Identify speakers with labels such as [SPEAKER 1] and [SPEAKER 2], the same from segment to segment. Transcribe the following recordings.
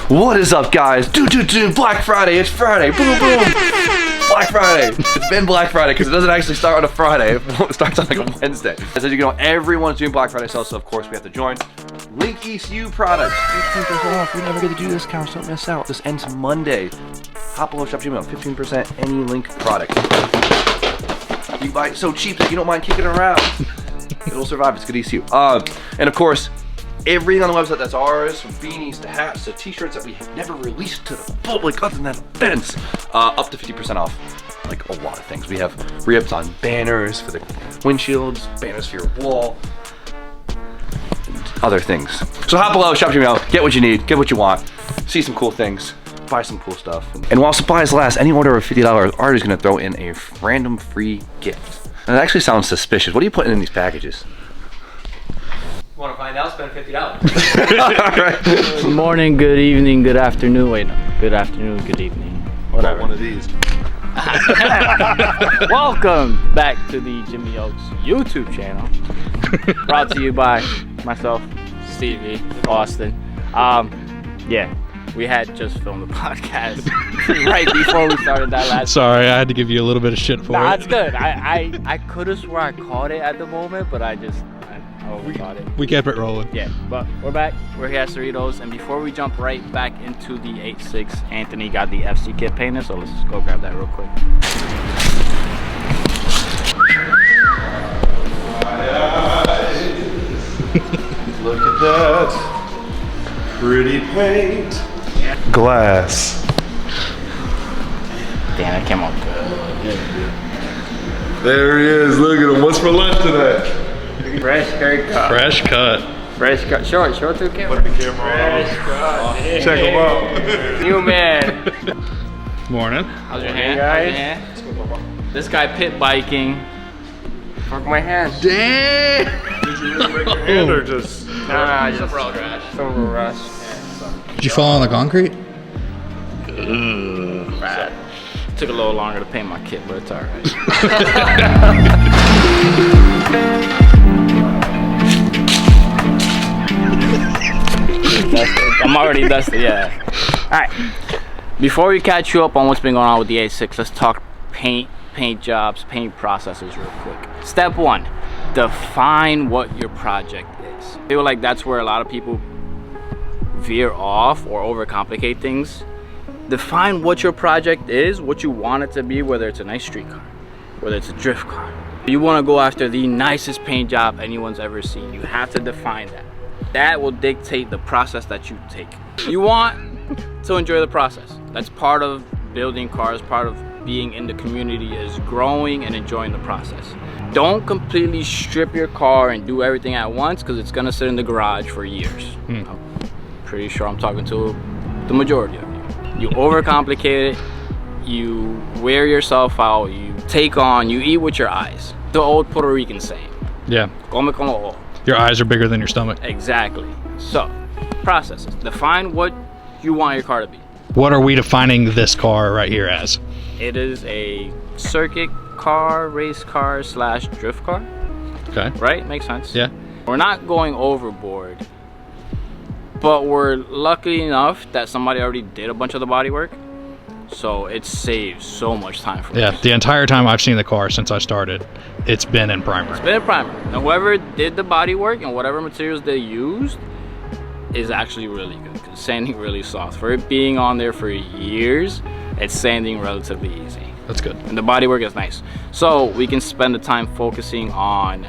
[SPEAKER 1] What is up, guys? Black Friday, it's Friday. Boom, boom. Black Friday. It's been Black Friday because it doesn't actually start on a Friday. It starts on like a Wednesday. As you know, everyone's doing Black Friday sales, so of course we have to join. Link ECU products. 15% off. We never get to do discounts. Don't miss out. This ends Monday. Hop below shop Gmail. 15% any Link product. You can buy it so cheap that you don't mind kicking it around. It'll survive. It's good ECU. And of course, everything on the website that's ours, from beanies to hats to t-shirts that we have never released to the public other than events, up to 50% off. Like a lot of things. We have re-ups on banners for the windshields, banners for your wall, and other things. So hop below, shop Gmail, get what you need, get what you want, see some cool things, buy some cool stuff. And while supplies last, any order of $50, Artie's gonna throw in a random free gift. And it actually sounds suspicious. What are you putting in these packages?
[SPEAKER 2] Want to find out? Spend $50.
[SPEAKER 1] Right.
[SPEAKER 3] Good morning, good evening, good afternoon. Wait, no. Good afternoon, good evening. Whatever.
[SPEAKER 1] One of these.
[SPEAKER 3] Welcome back to the Jimmy Oaks YouTube channel. Brought to you by myself, Stevie, Austin. Yeah, we had just filmed the podcast right before we started that last.
[SPEAKER 4] Sorry, I had to give you a little bit of shit for it.
[SPEAKER 3] Nah, it's good. I could have swore I caught it at the moment, but I overthought it.
[SPEAKER 4] We kept it rolling.
[SPEAKER 3] Yeah, but we're back. We're here at Cerritos, and before we jump right back into the 86, Anthony got the FC kit painted, so let's go grab that real quick.
[SPEAKER 5] Look at that pretty paint. Glass.
[SPEAKER 3] Damn, that came out good.
[SPEAKER 5] There he is. Look at him. What's for lunch today?
[SPEAKER 3] Fresh haircut.
[SPEAKER 4] Fresh cut.
[SPEAKER 3] Fresh cut. Show it to the camera.
[SPEAKER 5] Put the camera on.
[SPEAKER 3] Fresh cut.
[SPEAKER 5] Check him out.
[SPEAKER 3] New man.
[SPEAKER 4] Morning.
[SPEAKER 3] How's your hand, guys? This guy pit biking. Fuck my hand.
[SPEAKER 5] Did you really break your hand or just?
[SPEAKER 3] Nah, just road rash. Some road rash.
[SPEAKER 4] Did you fall on the concrete?
[SPEAKER 3] Bad. Took a little longer to paint my kit, but it's alright. I'm already dusted, yeah. Alright. Before we catch you up on what's been going on with the A6, let's talk paint jobs, paint processes real quick. Step one, define what your project is. I feel like that's where a lot of people veer off or overcomplicate things. Define what your project is, what you want it to be, whether it's a nice street car, whether it's a drift car. You want to go after the nicest paint job anyone's ever seen. You have to define that. That will dictate the process that you take. You want to enjoy the process. That's part of building cars, part of being in the community is growing and enjoying the process. Don't completely strip your car and do everything at once because it's gonna sit in the garage for years. I'm pretty sure I'm talking to the majority of you. You overcomplicate it, you wear yourself out, you eat with your eyes. The old Puerto Rican saying.
[SPEAKER 4] Yeah.
[SPEAKER 3] Come como ojo.
[SPEAKER 4] Your eyes are bigger than your stomach.
[SPEAKER 3] Exactly. So, processes. Define what you want your car to be.
[SPEAKER 4] What are we defining this car right here as?
[SPEAKER 3] It is a circuit car, race car / drift car.
[SPEAKER 4] Okay.
[SPEAKER 3] Right? Makes sense.
[SPEAKER 4] Yeah.
[SPEAKER 3] We're not going overboard, but we're lucky enough that somebody already did a bunch of the body work. So it saves so much time for us.
[SPEAKER 4] Yeah, the entire time I've seen the car since I started, it's been in primer.
[SPEAKER 3] It's been in primer. And whoever did the body work and whatever materials they used is actually really good because it's sanding really soft. For it being on there for years, it's sanding relatively easy.
[SPEAKER 4] That's good.
[SPEAKER 3] And the body work is nice. So we can spend the time focusing on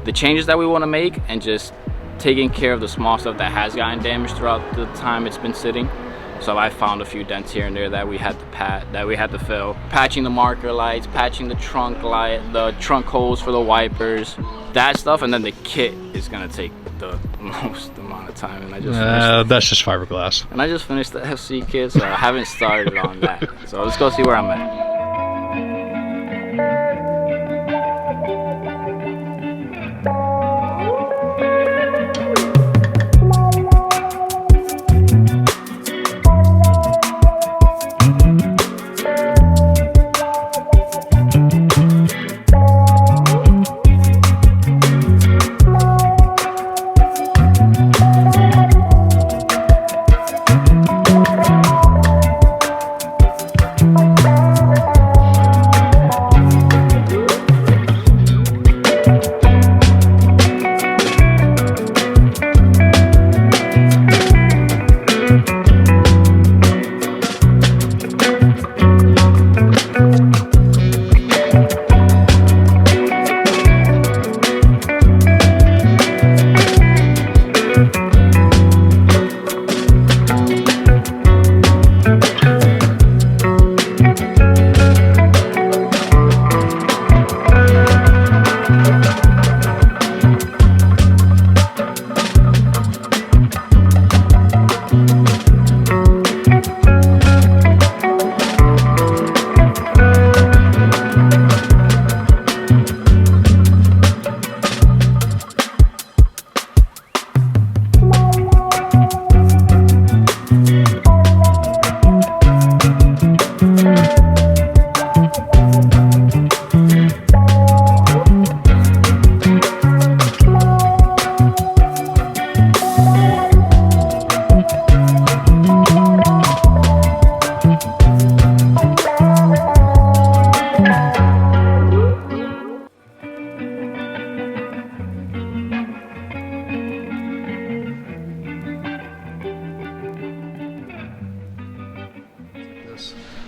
[SPEAKER 3] the changes that we want to make and just taking care of the small stuff that has gotten damaged throughout the time it's been sitting. So I found a few dents here and there that we had to fill. Patching the marker lights, patching the trunk light, the trunk holes for the wipers, that stuff, and then the kit is gonna take the most amount of time. And I just
[SPEAKER 4] that's just fiberglass.
[SPEAKER 3] And I just finished the FC kit, so I haven't started on that. So let's go see where I'm at.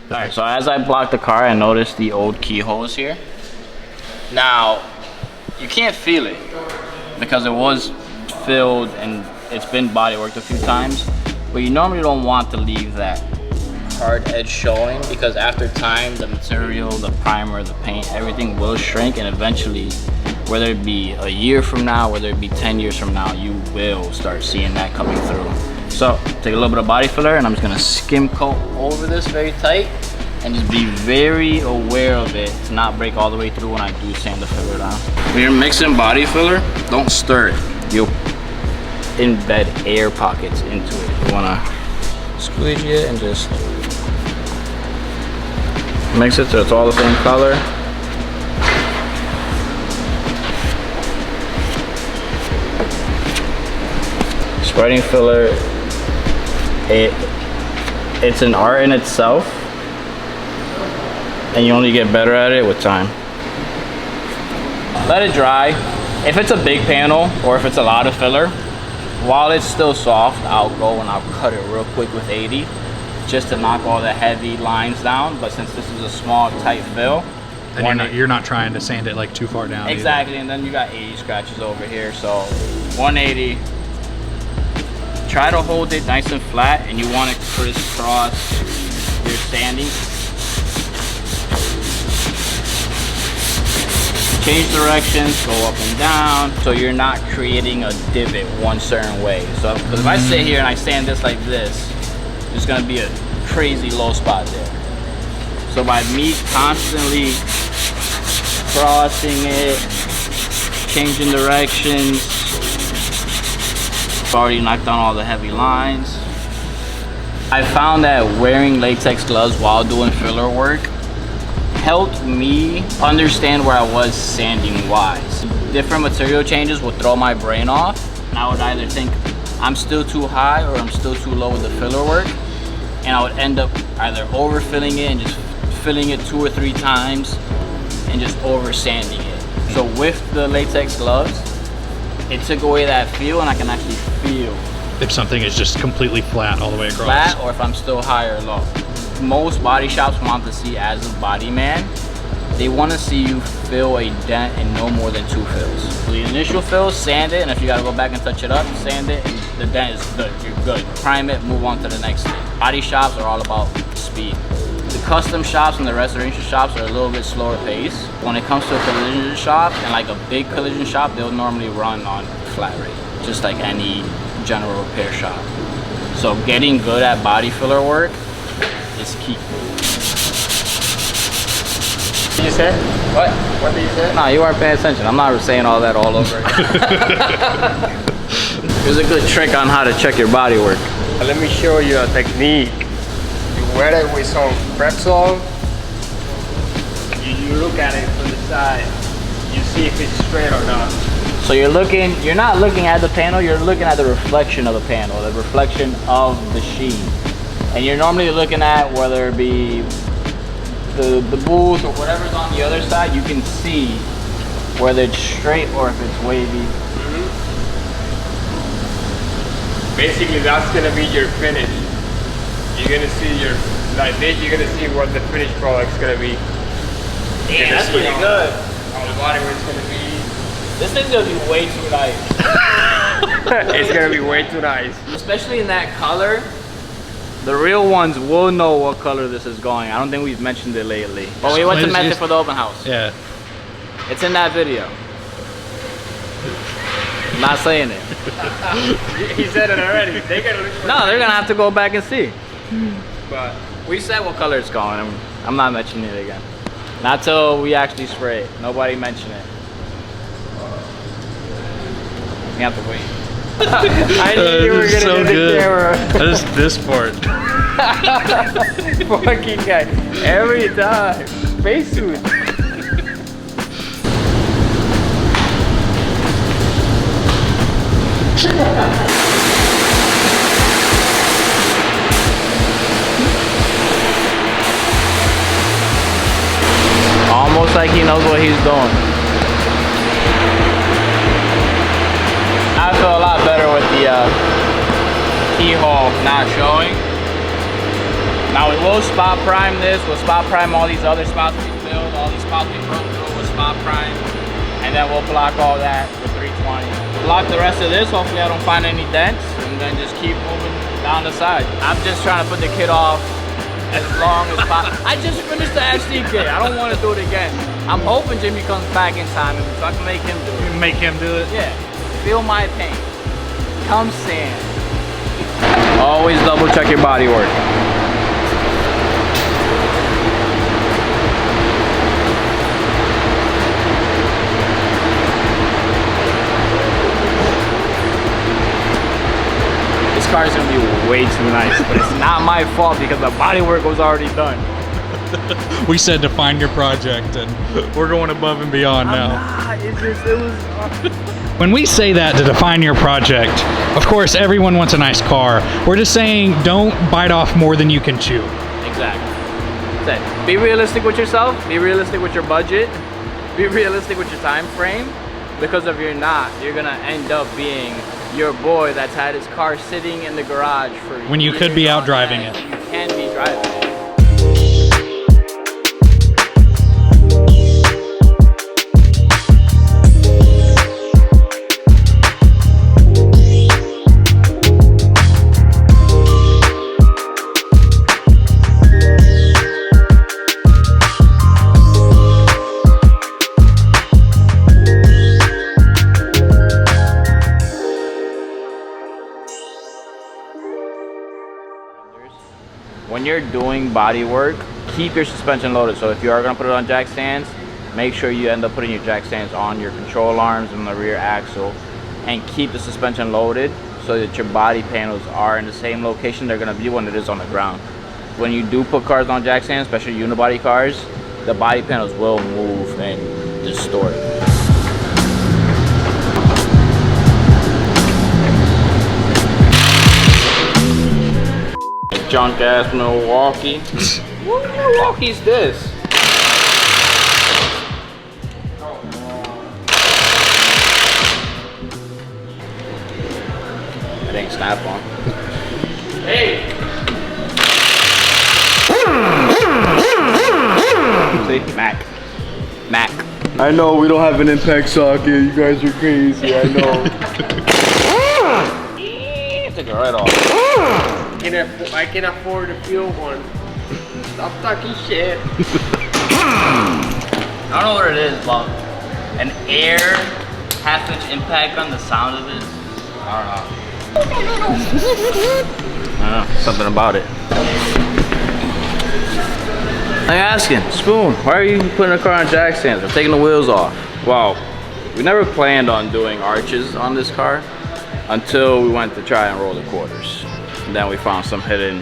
[SPEAKER 3] Alright, so as I blocked the car, I noticed the old keyholes here. Now, you can't feel it because it was filled and it's been body worked a few times, but you normally don't want to leave that hard edge showing because after time, the material, the primer, the paint, everything will shrink, and eventually, whether it be a year from now, whether it be 10 years from now, you will start seeing that coming through. So take a little bit of body filler and I'm just gonna skim coat over this very tight and just be very aware of it to not break all the way through when I do sand the filler down. When you're mixing body filler, don't stir it. You'll embed air pockets into it. You wanna squeegee it and just mix it so it's all the same color. Spreading filler, it's an art in itself, and you only get better at it with time. Let it dry. If it's a big panel or if it's a lot of filler, while it's still soft, I'll go and I'll cut it real quick with 80 just to knock all the heavy lines down. But since this is a small, tight fill,
[SPEAKER 4] and you're not trying to sand it like too far down.
[SPEAKER 3] Exactly,
[SPEAKER 4] either.
[SPEAKER 3] and then you got 80 scratches over here. So 180. Try to hold it nice and flat, and you want to crisscross your sanding. Change directions, go up and down, so you're not creating a divot one certain way. So, because if I sit here and I sand this like this, there's gonna be a crazy low spot there. So by me constantly crossing it, changing directions, I've already knocked down all the heavy lines. I found that wearing latex gloves while doing filler work helped me understand where I was sanding wise. Different material changes would throw my brain off, and I would either think I'm still too high or I'm still too low with the filler work, and I would end up either overfilling it and just filling it 2 or 3 times and just over sanding it. So with the latex gloves, it took away that feel, and I can actually feel
[SPEAKER 4] if something is just completely flat all the way across.
[SPEAKER 3] Flat, or if I'm still high or low. Most body shops want to see, as a body man, they want to see you fill a dent in no more than 2 fills. So the initial fill, sand it, and if you gotta go back and touch it up, sand it, and the dent is good, you're good. Prime it, move on to the next thing. Body shops are all about speed. The custom shops and the restoration shops are a little bit slower pace. When it comes to a collision shop, and like a big collision shop, they'll normally run on flat rate, just like any general repair shop. So getting good at body filler work is key.
[SPEAKER 2] Did you say?
[SPEAKER 3] What?
[SPEAKER 2] What did you say?
[SPEAKER 3] No, you weren't paying attention. I'm not saying all that all over again. There's a good trick on how to check your body work.
[SPEAKER 2] Let me show you a technique. You wet it with some Repsol. You look at it from the side. You see if it's straight or not.
[SPEAKER 3] So you're not looking at the panel, you're looking at the reflection of the panel, the reflection of the sheen. And you're normally looking at whether it be the booth or whatever's on the other side, you can see whether it's straight or if it's wavy.
[SPEAKER 2] Basically, that's gonna be your finish. You're gonna see like this, you're gonna see what the finished product's gonna be.
[SPEAKER 3] Damn, that's pretty good.
[SPEAKER 2] How the body work's gonna be.
[SPEAKER 3] This thing's gonna be way too nice.
[SPEAKER 2] It's gonna be way too nice.
[SPEAKER 3] Especially in that color. The real ones will know what color this is going. I don't think we've mentioned it lately. But we went to Method for the open house.
[SPEAKER 4] Yeah.
[SPEAKER 3] It's in that video. I'm not saying it.
[SPEAKER 2] He said it already. They're
[SPEAKER 3] gonna have to go back and see.
[SPEAKER 2] But
[SPEAKER 3] We said what color it's going. I'm not mentioning it again. Not till we actually spray it. Nobody mention it. We have to wait.
[SPEAKER 2] I knew you were gonna
[SPEAKER 4] so
[SPEAKER 2] get
[SPEAKER 4] good.
[SPEAKER 2] the camera.
[SPEAKER 4] This part.
[SPEAKER 2] Fucking guy. Every time. Spacesuit.
[SPEAKER 3] Almost like he knows what he's doing. I feel a lot better with the keyhole not showing. Now we will spot prime this. We'll spot prime all these other spots we filled, all these spots we broke through. We'll spot prime, and then we'll block all that with 320. Block the rest of this. Hopefully I don't find any dents, and then just keep moving down the side. I'm just trying to put the kit off as long as possible. I just finished the SD kit. I don't want to do it again. I'm hoping Jimmy comes back in time so I can make him do it.
[SPEAKER 4] Make him do it?
[SPEAKER 3] Yeah. Feel my pain. Come sand. Always double check your body work. This car is gonna be way too nice, but it's not my fault because the body work was already done.
[SPEAKER 4] We said define your project, and we're going above and beyond now. When we say that, to define your project, of course everyone wants a nice car. We're just saying don't bite off more than you can chew.
[SPEAKER 3] Exactly. Be realistic with yourself, be realistic with your budget, be realistic with your time frame, because if you're not, you're gonna end up being your boy that's had his car sitting in the garage for
[SPEAKER 4] when you could be out driving it.
[SPEAKER 3] You can be driving it. When you're doing body work, keep your suspension loaded. So if you are gonna put it on jack stands, make sure you end up putting your jack stands on your control arms and the rear axle, and keep the suspension loaded so that your body panels are in the same location they're gonna be when it is on the ground. When you do put cars on jack stands, especially unibody cars, the body panels will move and distort. Junk ass Milwaukee. What Milwaukee's this? It ain't snap on. Hey! See? Mac.
[SPEAKER 5] I know we don't have an impact socket. You guys are crazy. I know.
[SPEAKER 3] Take it right off.
[SPEAKER 2] I can afford to feel one. Stop talking shit.
[SPEAKER 3] I don't know what it is, but an air half-inch impact on the sound of it. I don't know. Something about it. I'm asking, Spoon, why are you putting the car on jack stands? We're taking the wheels off. Well, we never planned on doing arches on this car until we went to try and roll the quarters. And then we found some hidden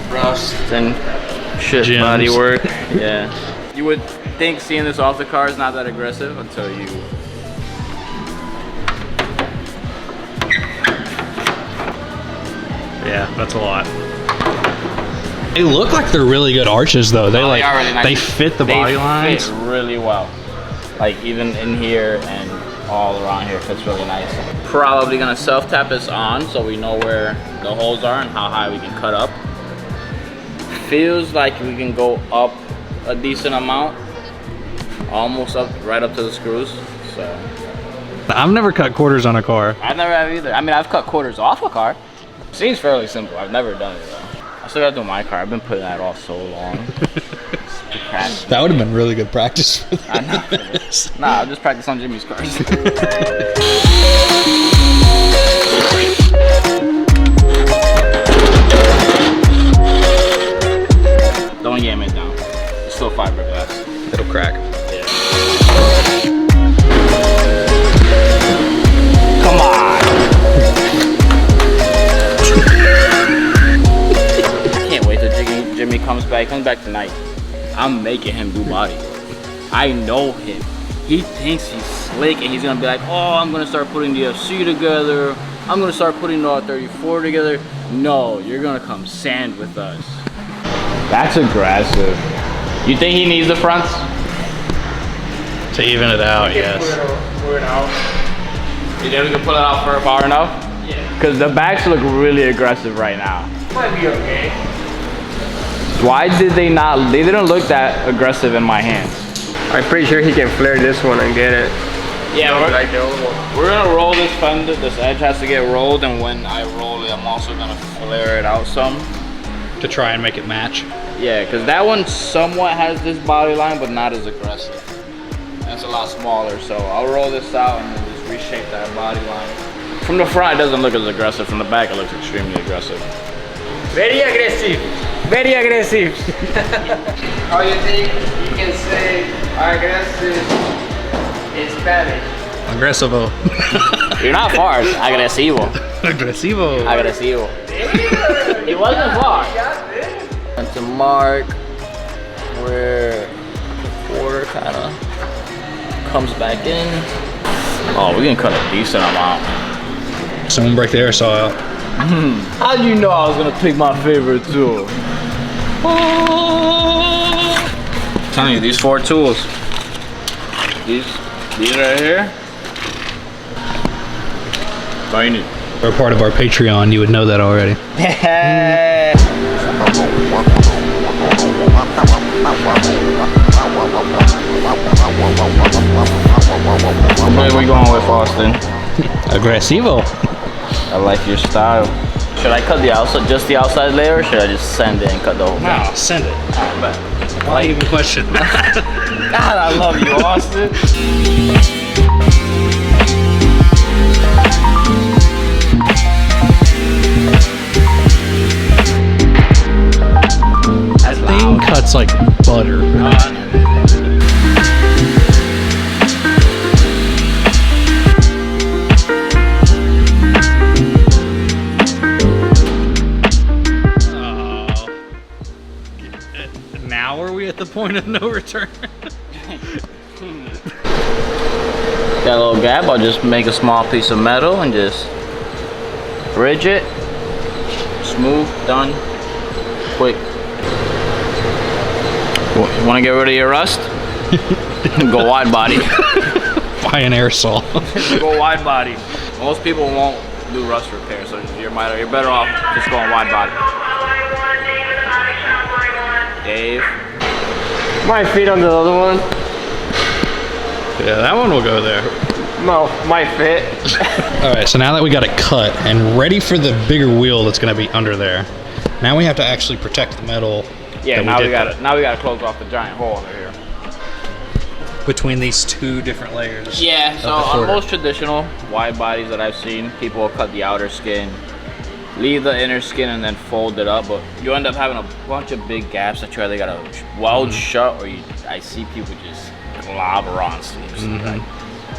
[SPEAKER 3] rust and shit
[SPEAKER 4] Gems.
[SPEAKER 3] body work. Yeah. You would think seeing this off the car is not that aggressive until you.
[SPEAKER 4] Yeah, that's a lot. They look like they're really good arches though. They
[SPEAKER 3] They are really nice.
[SPEAKER 4] They fit the body lines.
[SPEAKER 3] Fit really well. Like even in here and all around here fits really nice. Probably gonna self-tap this on so we know where the holes are and how high we can cut up. Feels like we can go up a decent amount. Almost up, right up to the screws. So
[SPEAKER 4] I've never cut quarters on a car.
[SPEAKER 3] I never have either. I mean, I've cut quarters off a car. Seems fairly simple. I've never done it though. I still gotta do my car. I've been putting that off so long.
[SPEAKER 4] That would have been really good practice for this.
[SPEAKER 3] I know. Nah, I'll just practice on Jimmy's cars. Don't yam it down. It's still fiberglass.
[SPEAKER 1] It'll crack.
[SPEAKER 3] Yeah. Come on. I can't wait till Jimmy comes back. He comes back tonight. I'm making him do body work. I know him. He thinks he's slick and he's gonna be like, oh, I'm gonna start putting the FC together. I'm gonna start putting the R34 together. No, you're gonna come sand with us. That's aggressive. You think he needs the fronts?
[SPEAKER 4] To even it out, yes.
[SPEAKER 2] Pull it out.
[SPEAKER 3] You think we can pull it out for far enough?
[SPEAKER 2] Yeah.
[SPEAKER 3] Because the backs look really aggressive right now.
[SPEAKER 2] Might be okay.
[SPEAKER 3] Why did they not? They didn't look that aggressive in my hands.
[SPEAKER 2] I'm pretty sure he can flare this one and get it.
[SPEAKER 3] Yeah,
[SPEAKER 2] Like the old one.
[SPEAKER 3] we're gonna roll this fender. This edge has to get rolled, and when I roll it, I'm also gonna flare it out some.
[SPEAKER 4] To try and make it match.
[SPEAKER 3] Yeah, because that one somewhat has this body line, but not as aggressive. And it's a lot smaller, so I'll roll this out and then just reshape that body line. From the front, it doesn't look as aggressive. From the back, it looks extremely aggressive.
[SPEAKER 2] Very aggressive. Very aggressive. How you think you can say aggressive in Spanish?
[SPEAKER 4] Aggressivo.
[SPEAKER 3] You're not far. It's agresivo.
[SPEAKER 4] Aggressivo.
[SPEAKER 3] Agresivo. It wasn't far. And to mark where the quarter kind of comes back in. Oh, we can cut a decent amount.
[SPEAKER 4] Someone break the air saw out.
[SPEAKER 3] How did you know I was gonna pick my favorite tool? I'm telling you, these 4 tools. These right here. That's all you need.
[SPEAKER 4] Or part of our Patreon, you would know that already.
[SPEAKER 3] What are we going with, Austin?
[SPEAKER 4] Aggressivo.
[SPEAKER 3] I like your style. Should I cut the outside, just the outside layer, or should I just sand it and cut the whole thing?
[SPEAKER 4] No, send it.
[SPEAKER 3] I bet.
[SPEAKER 4] Why even question?
[SPEAKER 3] God, I love you, Austin.
[SPEAKER 4] That thing cuts like butter. Now are we at the point of no return?
[SPEAKER 3] Got a little gap, I'll just make a small piece of metal and just bridge it. Smooth, done, quick. Want to get rid of your rust? Go wide body.
[SPEAKER 4] Buy an air saw.
[SPEAKER 3] Go wide body. Most people won't do rust repair, so you're better off just going wide body. Dave.
[SPEAKER 2] My feet on the other one.
[SPEAKER 4] Yeah, that one will go there.
[SPEAKER 2] No, my fit.
[SPEAKER 4] All right, so now that we got it cut and ready for the bigger wheel that's gonna be under there, now we have to actually protect the metal.
[SPEAKER 3] Yeah,
[SPEAKER 4] that
[SPEAKER 3] now we
[SPEAKER 4] did
[SPEAKER 3] got
[SPEAKER 4] cut.
[SPEAKER 3] it. Now we got to close off the giant hole under here.
[SPEAKER 4] Between these 2 different layers.
[SPEAKER 3] Yeah, so
[SPEAKER 4] the
[SPEAKER 3] on
[SPEAKER 4] quarter.
[SPEAKER 3] most traditional wide bodies that I've seen, people will cut the outer skin, leave the inner skin, and then fold it up. But you end up having a bunch of big gaps that you either gotta weld shut, or I see people just globber on sleeves. Like,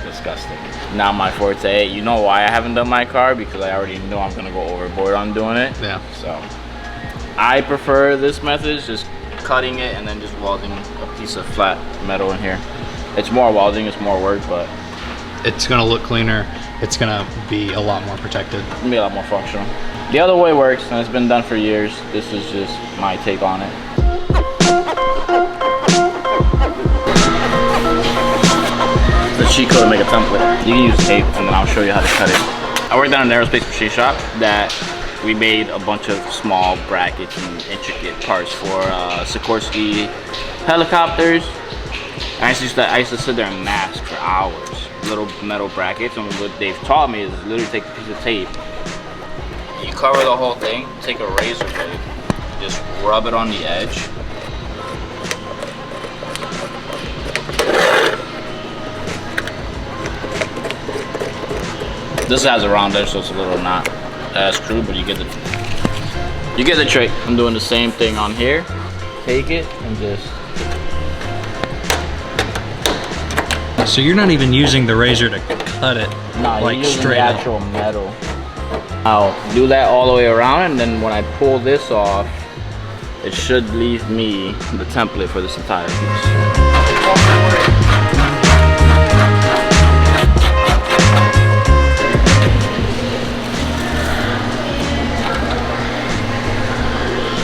[SPEAKER 3] disgusting. Not my forte. You know why I haven't done my car? Because I already know I'm gonna go overboard on doing it.
[SPEAKER 4] Yeah.
[SPEAKER 3] So I prefer this method, just cutting it and then just welding a piece of flat metal in here. It's more welding, it's more work, but
[SPEAKER 4] It's gonna look cleaner. It's gonna be a lot more protected.
[SPEAKER 3] it's gonna be a lot more functional. The other way works, and it's been done for years. This is just my take on it. The cheat code to make a template. You can use tape, and then I'll show you how to cut it. I worked at an aerospace machine shop that we made a bunch of small brackets and intricate parts for Sikorsky helicopters. I used to sit there and mask for hours. Little metal brackets, and what they've taught me is literally take a piece of tape. You cover the whole thing, take a razor blade, just rub it on the edge. This has a round edge, so it's a little not as crude, but you get the trick. I'm doing the same thing on here. Take it and just.
[SPEAKER 4] So you're not even using the razor to cut it,
[SPEAKER 3] No,
[SPEAKER 4] like
[SPEAKER 3] you're using
[SPEAKER 4] straight
[SPEAKER 3] the
[SPEAKER 4] up.
[SPEAKER 3] actual metal. I'll do that all the way around, and then when I pull this off, it should leave me the template for this entire piece.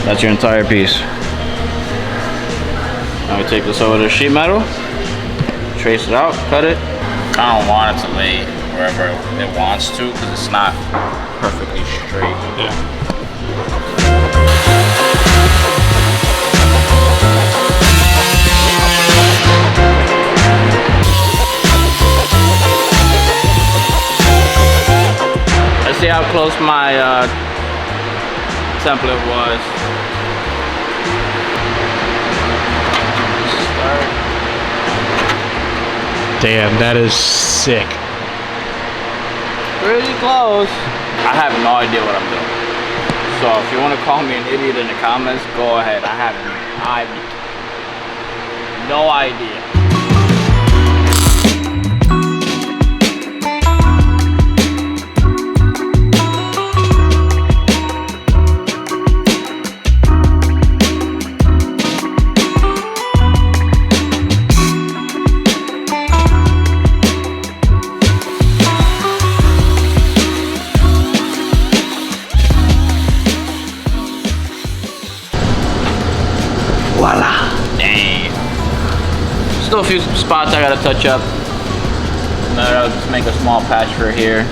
[SPEAKER 3] That's your entire piece. Now we take this over to sheet metal, trace it out, cut it. I don't want it to lay wherever it wants to, because it's not perfectly straight.
[SPEAKER 4] Yeah.
[SPEAKER 3] Let's see how close my template was.
[SPEAKER 4] Damn, that is sick.
[SPEAKER 3] Pretty close. I have no idea what I'm doing. So if you want to call me an idiot in the comments, go ahead. I have no idea.
[SPEAKER 1] Voila.
[SPEAKER 3] Dang. Still a few spots I gotta touch up. I'll just make a small patch for here.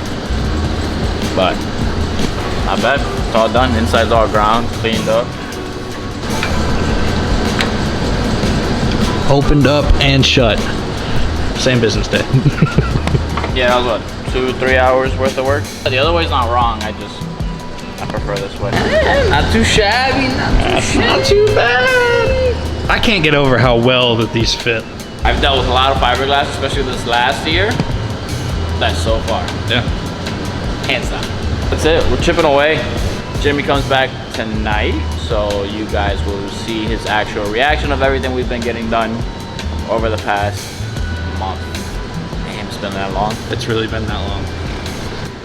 [SPEAKER 3] But not bad. It's all done. Inside's all ground, cleaned up.
[SPEAKER 4] Opened up and shut. Same business day.
[SPEAKER 3] Yeah, that was what, 2-3 hours worth of work. The other way's not wrong. I prefer this way. Not too shabby. Not too bad.
[SPEAKER 4] I can't get over how well that these fit.
[SPEAKER 3] I've dealt with a lot of fiberglass, especially this last year. That's so far.
[SPEAKER 4] Yeah.
[SPEAKER 3] Hands down. That's it. We're chipping away. Jimmy comes back tonight, so you guys will see his actual reaction of everything we've been getting done over the past month. Damn, it's been that long.
[SPEAKER 4] It's really been that long.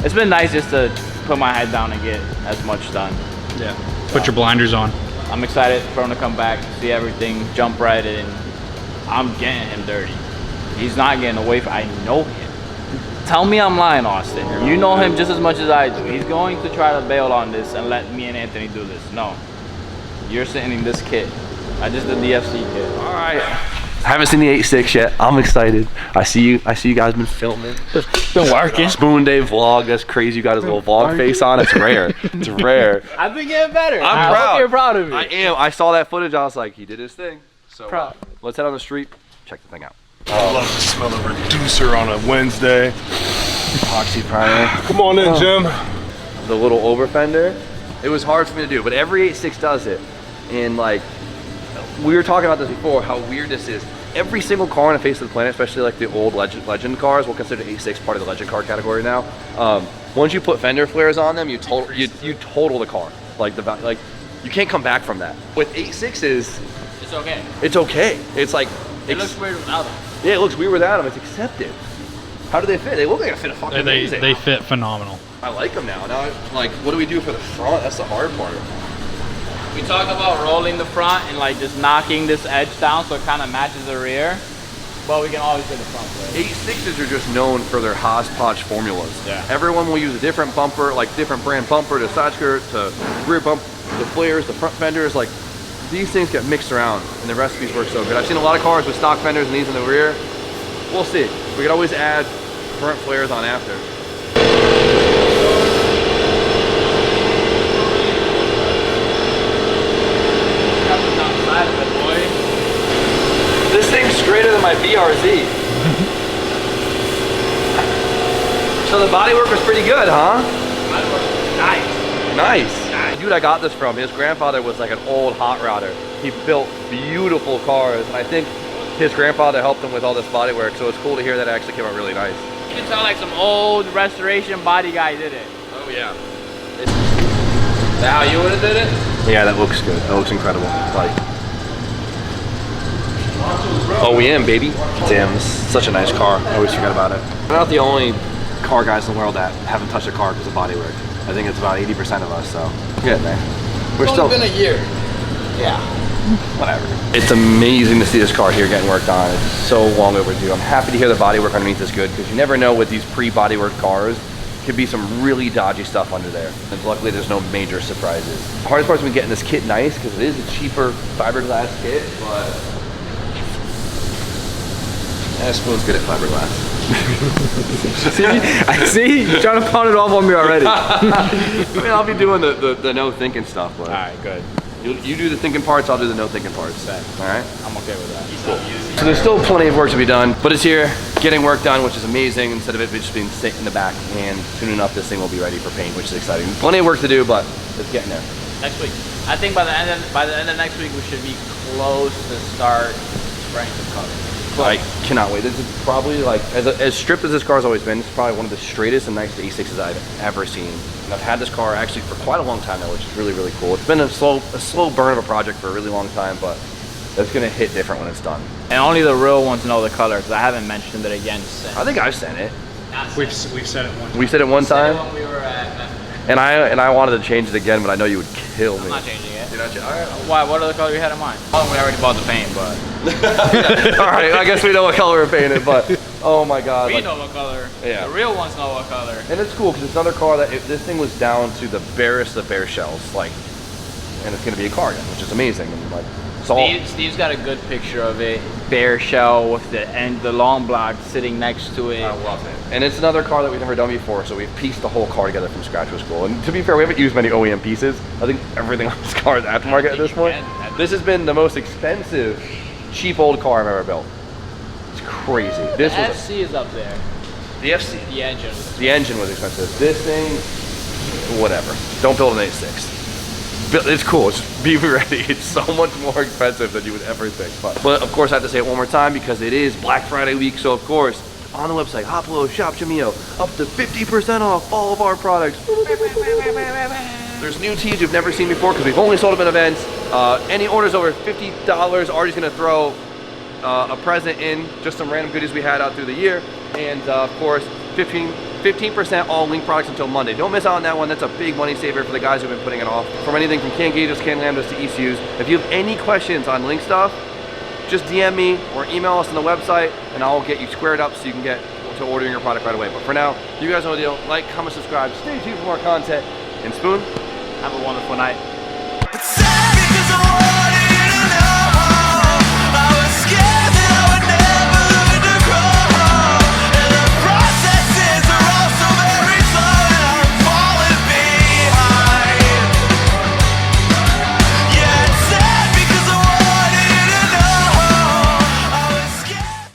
[SPEAKER 3] It's been nice just to put my head down and get as much done.
[SPEAKER 4] Yeah. Put your blinders on.
[SPEAKER 3] I'm excited for him to come back, see everything, jump right in. I'm getting him dirty. He's not getting away from, I know him. Tell me I'm lying, Austin. You know him just as much as I do. He's going to try to bail on this and let me and Anthony do this. No. You're sitting in this kit. I just did the FC kit.
[SPEAKER 1] All right. I haven't seen the 86 yet. I'm excited. I see you guys been filming.
[SPEAKER 3] Been working.
[SPEAKER 1] Spoon Day vlog. That's crazy. You got his little vlog face on. It's rare. It's rare.
[SPEAKER 3] I've been getting better.
[SPEAKER 1] I'm
[SPEAKER 3] I
[SPEAKER 1] proud.
[SPEAKER 3] hope you're proud of me.
[SPEAKER 1] I am. I saw that footage. I was like, he did his thing. So
[SPEAKER 3] Proud.
[SPEAKER 1] let's head on the street. Check the thing out.
[SPEAKER 5] I love the smell of reducer on a Wednesday.
[SPEAKER 1] Epoxy primer.
[SPEAKER 5] Come on in, Jim.
[SPEAKER 1] The little over fender. It was hard for me to do, but every 86 does it. And like, we were talking about this before, how weird this is. Every single car on the face of the planet, especially like the old legend cars, we'll consider 86 part of the legend car category now. Once you put fender flares on them, you total the car. Like you can't come back from that. With 86s,
[SPEAKER 3] It's okay.
[SPEAKER 1] it's okay. It's like
[SPEAKER 3] It looks weird without them.
[SPEAKER 1] yeah, it looks weird without them. It's accepted. How do they fit? They look like they fit a fucking amazing.
[SPEAKER 4] They fit phenomenal.
[SPEAKER 1] I like them now. Now, like, what do we do for the front? That's the hard part.
[SPEAKER 3] We talked about rolling the front and like just knocking this edge down so it kind of matches the rear. But we can always do the front plate.
[SPEAKER 1] 86s are just known for their hodgepodge formulas.
[SPEAKER 3] Yeah.
[SPEAKER 1] Everyone will use a different bumper, like different brand bumper to side skirt to rear bump, the flares, the front fenders. Like, these things get mixed around and the recipes work so good. I've seen a lot of cars with stock fenders and these in the rear. We'll see. We could always add front flares on after. This thing's straighter than my BRZ. So the bodywork was pretty good, huh?
[SPEAKER 3] Nice.
[SPEAKER 1] Nice. Dude I got this from, his grandfather was like an old hot rodder. He built beautiful cars, and I think his grandfather helped him with all this bodywork, so it's cool to hear that it actually came out really nice.
[SPEAKER 3] You can tell like some old restoration body guy did it.
[SPEAKER 1] Oh yeah.
[SPEAKER 3] Is that how you would have did it?
[SPEAKER 1] Yeah, that looks good. That looks incredible. Like, OEM, baby. Damn, this is such a nice car. I always forget about it. We're not the only car guys in the world that haven't touched a car because of bodywork. I think it's about 80% of us, so good, man. We're still
[SPEAKER 3] been a year.
[SPEAKER 1] yeah. Whatever. It's amazing to see this car here getting worked on. It's so long overdue. I'm happy to hear the bodywork underneath is good because you never know with these pre-bodywork cars. Could be some really dodgy stuff under there. And luckily there's no major surprises. The hardest part is getting this kit nice because it is a cheaper fiberglass kit, but Spoon's good at fiberglass.
[SPEAKER 3] I see you trying to pound it off on me already.
[SPEAKER 1] I mean, I'll be doing the no thinking stuff, but
[SPEAKER 3] Alright, good.
[SPEAKER 1] you do the thinking parts, I'll do the no thinking parts. All right.
[SPEAKER 3] I'm okay with that.
[SPEAKER 1] So there's still plenty of work to be done, but it's here, getting work done, which is amazing. Instead of it just being sitting in the back, and soon enough this thing will be ready for paint, which is exciting. Plenty of work to do, but it's getting there.
[SPEAKER 3] Next week. I think by the end of next week we should be close to start spraying the color.
[SPEAKER 1] I cannot wait. This is probably like, as stripped as this car's always been, it's probably one of the straightest and nicest A6s I've ever seen. And I've had this car actually for quite a long time now, which is really, really cool. It's been a slow burn of a project for a really long time, but it's gonna hit different when it's done.
[SPEAKER 3] And only the real ones know the color, because I haven't mentioned it again since.
[SPEAKER 1] I think I've sent it.
[SPEAKER 4] We've said it one time.
[SPEAKER 1] We said it one time,
[SPEAKER 3] When we were at
[SPEAKER 1] and I wanted to change it again, but I know you would kill me.
[SPEAKER 3] I'm not changing it.
[SPEAKER 1] You're not changing. All right.
[SPEAKER 3] Why? What other color you had in mind? Oh, we already bought the paint, but
[SPEAKER 1] All right. I guess we know what color we're painted, but oh my God.
[SPEAKER 3] we
[SPEAKER 1] like-
[SPEAKER 3] know what color.
[SPEAKER 1] Yeah.
[SPEAKER 3] The real ones know what color.
[SPEAKER 1] And it's cool because it's another car that this thing was down to the barest of bare shells, like, and it's gonna be a car again, which is amazing. And like, it's all.
[SPEAKER 3] Steve's got a good picture of it. Bare shell with the long block sitting next to it.
[SPEAKER 1] I love it. And it's another car that we've never done before, so we've pieced the whole car together from scratch, which was cool. And to be fair, we haven't used many OEM pieces. I think everything on this car is aftermarket at this point. This has been the most expensive, cheap old car I've ever built. It's crazy. This
[SPEAKER 3] The
[SPEAKER 1] was
[SPEAKER 3] FC is up there.
[SPEAKER 1] the FC.
[SPEAKER 3] The engine.
[SPEAKER 1] The engine was expensive. This thing, whatever. Don't build an A6. It's cool. Just be ready. It's so much more expensive than you would ever think. But of course, I have to say it one more time because it is Black Friday week. So of course, on the website, Hoplo Shop Jamio, up to 50% off all of our products. There's new tees you've never seen before because we've only sold them at events. Any orders over $50, Artie's gonna throw a present in, just some random goodies we had out through the year. And of course, 15% all Link products until Monday. Don't miss out on that one. That's a big money saver for the guys who've been putting it off. From anything from can gauges, can lambdas to ECUs. If you have any questions on Link stuff, just DM me or email us on the website and I'll get you squared up so you can get to ordering your product right away. But for now, you guys know the deal. Like, comment, subscribe, stay tuned for more content. And Spoon,
[SPEAKER 3] Have a wonderful night.
[SPEAKER 6] It's sad because I